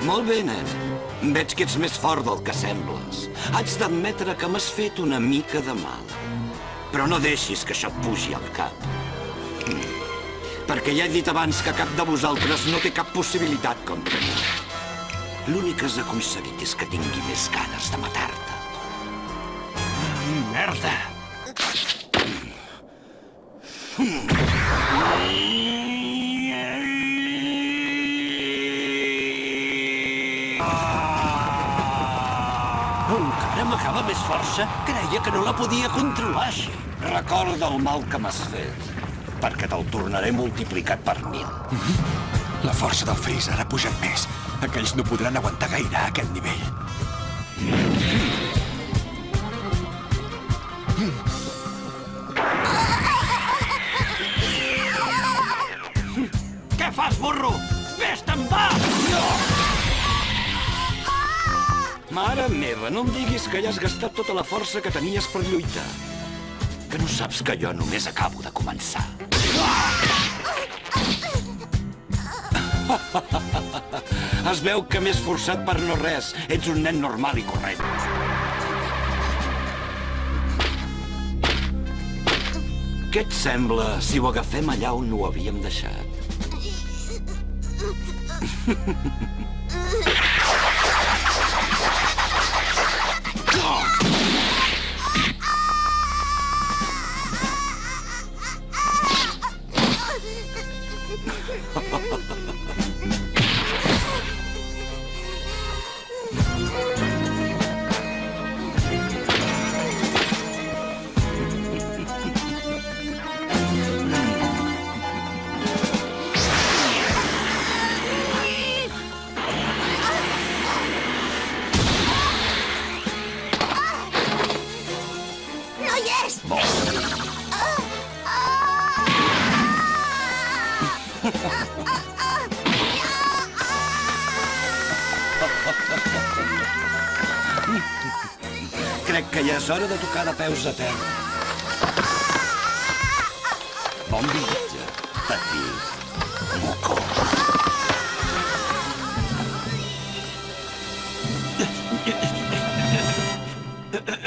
Molt bé, nen. Veig que ets més fort del que sembles. Haig d'admetre que m'has fet una mica de mal. Però no deixis que això et pugi al cap. Perquè ja he dit abans que cap de vosaltres no té cap possibilitat contra mi. L'únic que has aconseguit és que tingui més ganes de matar-te. Merda! Encara m'acaba més força? Creia que no la podia controlar així. Recorda el mal que m'has fet, perquè te'l tornaré multiplicat per 1000. La força del Freezer ha pujat més. Aquells no podran aguantar gaire a aquest nivell. Què fas, burro? Vés-te'n, va! Mare meva, no em diguis que ja has gastat tota la força que tenies per lluitar. Que no saps que jo només acabo de començar. Es veu que m'he esforçat per no res. Ets un nen normal i corrent. Què et sembla si ho agafem allà on ho havíem deixat? No hi és! Crec que ja és hora de tocar de peus a terra. Bon viatge, petit.